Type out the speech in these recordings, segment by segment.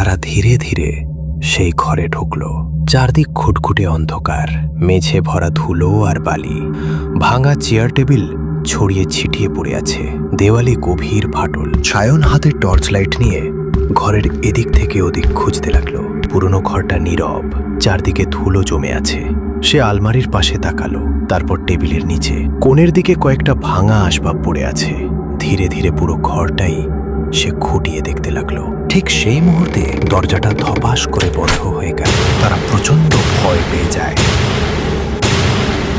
তারা ধীরে ধীরে সেই ঘরে ঢুকল। চারদিক খুটখুটে অন্ধকার, মেঝে ভরা ধুলো আর বালি, ভাঙা চেয়ার টেবিল ছড়িয়ে ছিটিয়ে পড়ে আছে, দেওয়ালে গভীর ফাটল। সায়ন হাতে টর্চ লাইট নিয়ে ঘরের এদিক থেকে ওদিক খুঁজতে লাগলো। পুরনো ঘরটা নীরব, চারদিকে ধুলো জমে আছে। সে আলমারির পাশে তাকালো, তারপর টেবিলের নিচে কোণের দিকে কয়েকটা ভাঙা আসবাব পড়ে আছে। ধীরে ধীরে পুরো ঘরটাই সে খুঁটিয়ে দেখতে লাগলো। ঠিক সেই মুহূর্তে দরজাটা ধপাস করে বন্ধ হয়ে গেল। তারা প্রচন্ড ভয় পেয়ে যায়।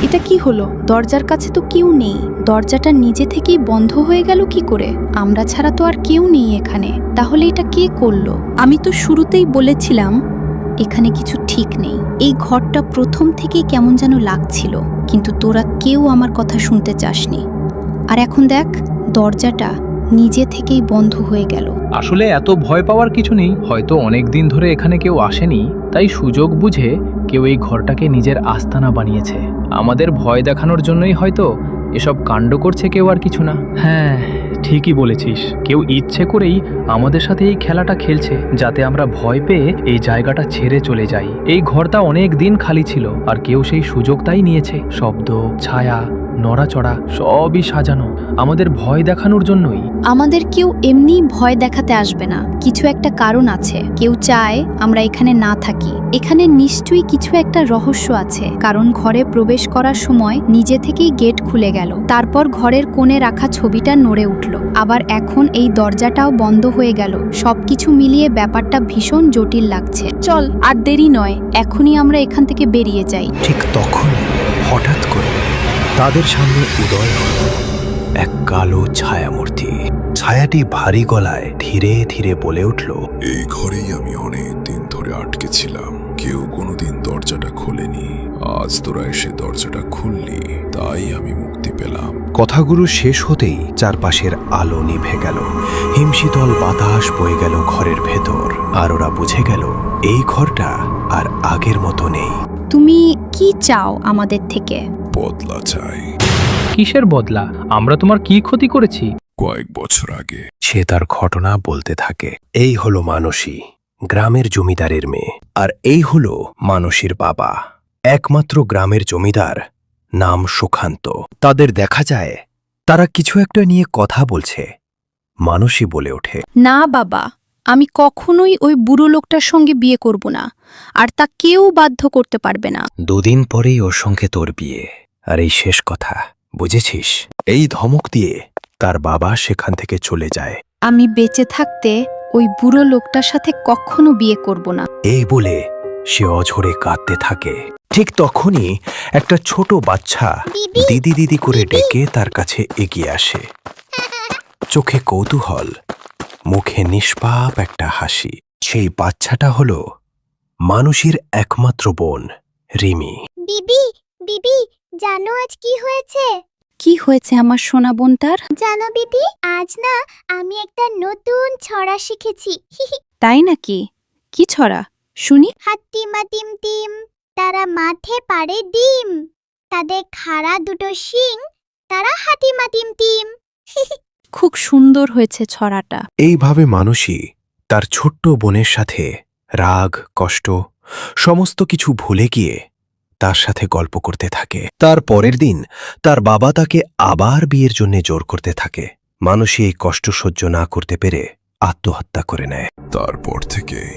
এটা কি হলো? দরজার কাছে তো কেউ নেই। দরজাটা নিজে থেকেই বন্ধ হয়ে গেল কি করে? আমরা ছাড়া তো আর কেউ নেই এখানে। তাহলে এটা কে করলো? আমি তো শুরুতেই বলেছিলাম এখানে কিছু ঠিক নেই। এই ঘরটা প্রথম থেকেই কেমন যেন লাগছিল, কিন্তু তোরা কেউ আমার কথা শুনতে চাসনি। আর এখন দেখ, দরজাটা নিজে থেকেই বন্ধ হয়ে গেল। আসলে এত ভয় পাওয়ার কিছু নেই। হয়তো অনেক দিন ধরে এখানে কেউ আসেনি, তাই সুযোগ বুঝে কেউ এই ঘরটাকে নিজের আস্তানা বানিয়েছে। আমাদের ভয় দেখানোর জন্যই হয়তো এসব কাণ্ড করছে কেউ, আর কিছু না। হ্যাঁ, ঠিকই বলেছিস। কেউ ইচ্ছে করেই আমাদের সাথে এই খেলাটা খেলছে, যাতে আমরা ভয় পেয়ে এই জায়গাটা ছেড়ে চলে যাই। এই ঘরটা অনেক দিন খালি ছিল, আর কেউ সেই সুযোগটাই নিয়েছে। শব্দ, ছায়া, নড়াচড়া সবই সাজানো আমাদের ভয় দেখানোর জন্যই। আমাদের কেউ এমনি ভয় দেখাতে আসবে না, কিছু একটা কারণ আছে। কেউ চায় আমরা এখানে না থাকি। এখানে নিশ্চয়ই কিছু একটা রহস্য আছে, কারণ ঘরে প্রবেশ করার সময় নিজে থেকেই গেট খুলে গেল। তারপর ঘরের কোণে রাখা ছবিটা নড়ে উঠল। আবার এখন এই দরজাটাও বন্ধ হয়ে গেল। সবকিছু মিলিয়ে ব্যাপারটা ভীষণ জটিল লাগছে। চল, আর দেরি নয়, এখনই আমরা এখান থেকে বেরিয়ে যাই। ঠিক তখনই হঠাৎ করে তাদের সামনে উদয় হল এক কালো ছায়ামূর্তি। ছায়াটি ভারী গলায় ধীরে ধীরে বলে উঠল, এই ঘরেই আমি অনেক দিন ধরে আটকে ছিলাম। কেউ কোনোদিন দরজাটা খোলেনি। আজ তোরা এসে দরজাটা খুললি, তাই আমি মুক্তি পেলাম। কথাগুলো শেষ হতেই চারপাশের আলো নিভে গেল। হিমশীতল বাতাস বয়ে গেল ঘরের ভেতর, আর ওরা বুঝে গেল এই ঘরটা আর আগের মতো নেই। তুমি কি চাও আমাদের থেকে? বদলা চাই। কিসের বদলা? আমরা তোমার কি ক্ষতি করেছি? কয়েক বছর আগে সে তার ঘটনা বলতে থাকে। এই হলো মানসী, গ্রামের জমিদারের মেয়ে। আর এই হলো মানসীর বাবা, একমাত্র গ্রামের জমিদার, নাম সুখান্ত। তাদের দেখা যায় তারা কিছু একটা নিয়ে কথা বলছে। মানসী বলে ওঠে, না বাবা, আমি কখনোই ওই বুড়ো লোকটার সঙ্গে বিয়ে করব না, আর তা কেউ বাধ্য করতে পারবে না। দুদিন পরেই ওর সঙ্গে তোর বিয়ে, আর এই শেষ কথা, বুঝেছিস? এই ধমক দিয়ে তার বাবা সেখান থেকে চলে যায়। আমি বেঁচে থাকতে ওই বুড়ো লোকটার সাথে কখনো বিয়ে করব না। এই বলে সে অঝরে কাঁদতে থাকে। ঠিক তখনই একটা ছোট বাচ্চা দিদি দিদি করে ডেকে তার কাছে এগিয়ে আসে। চোখে কৌতূহল, মুখে নিষ্পাপ একটা হাসি। সেই বাচ্চাটা হলো মানসীর একমাত্র বোন, রিমি। বিবি, বিবি, জানো আজ কি হয়েছে? কি হয়েছে আমার সোনা বোনটার? জানো বিবি, আজ না আমি একটা নতুন ছড়া শিখেছি। তাই নাকি? কি ছড়া শুনি? হাতিমা টিম টিম, তারা মাঠে পাড়ে ডিম, তাদের খাড়া দুটো শিং, তারা হাতিমা টিম টিম। খুব সুন্দর হয়েছে ছড়াটা। এইভাবে মানসী তার ছোট্ট বোনের সাথে রাগ, কষ্ট সমস্ত কিছু ভুলে গিয়ে তার সাথে গল্প করতে থাকে। তার পরের দিন তার বাবা তাকে আবার বিয়ের জন্য জোর করতে থাকে। মানসী এই কষ্ট সহ্য না করতে পেরে আত্মহত্যা করে নেয়। তারপর থেকেই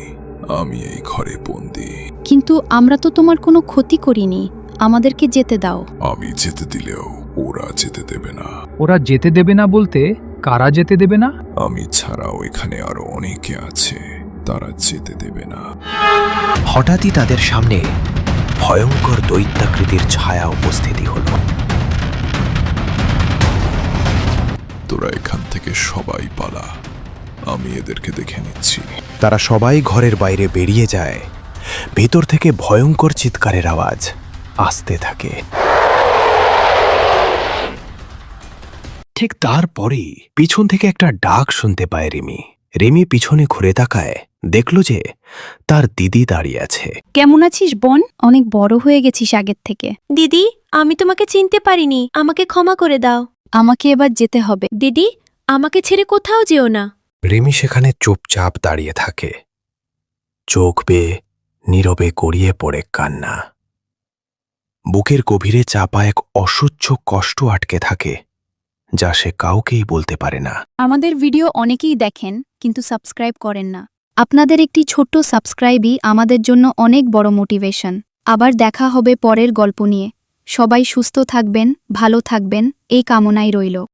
আমি এই ঘরে বন্দি। কিন্তু আমরা তো তোমার কোনো ক্ষতি করিনি, আমাদেরকে যেতে দাও। আমি যেতে দিলেও ওরা যেতে দেবে না। ওরা যেতে দেবে না বলতে কারা যেতে দেবে না? আমি ছাড়াও এখানে আরো অনেকে আছে, তারা যেতে দেবে না। হঠাৎই তাদের সামনে ভয়ঙ্কর দৈত্যাকৃতির ছায়া উপস্থিতি হল। তোরা এখান থেকে সবাই পালা, আমি এদেরকে দেখে নিচ্ছি। তারা সবাই ঘরের বাইরে বেরিয়ে যায়। ভেতর থেকে ভয়ঙ্কর চিৎকারের আওয়াজ আসতে থাকে। ঠিক তারপরেই পিছন থেকে একটা ডাক শুনতে পায় রিমি। রিমি পিছনে ঘুরে তাকায়, দেখল যে তার দিদি দাঁড়িয়ে আছে। কেমন আছিস বোন? অনেক বড় হয়ে গেছিস আগের থেকে। দিদি, আমি তোমাকে চিনতে পারিনি, আমাকে ক্ষমা করে দাও। আমাকে এবার যেতে হবে। দিদি, আমাকে ছেড়ে কোথাও যেও না। রিমি সেখানে চুপচাপ দাঁড়িয়ে থাকে। চোখ বেয়ে নীরবে গড়িয়ে পড়ে কান্না। বুকের গভীরে চাপা এক অসহ্য কষ্ট আটকে থাকে, যা সে কাউকেই বলতে পারে না। আমাদের ভিডিও অনেকেই দেখেন কিন্তু সাবস্ক্রাইব করেন না। আপনাদের একটি ছোট্ট সাবস্ক্রাইবই আমাদের জন্য অনেক বড় মোটিভেশন। আবার দেখা হবে পরের গল্প নিয়ে। সবাই সুস্থ থাকবেন, ভালো থাকবেন, এই কামনাই রইল।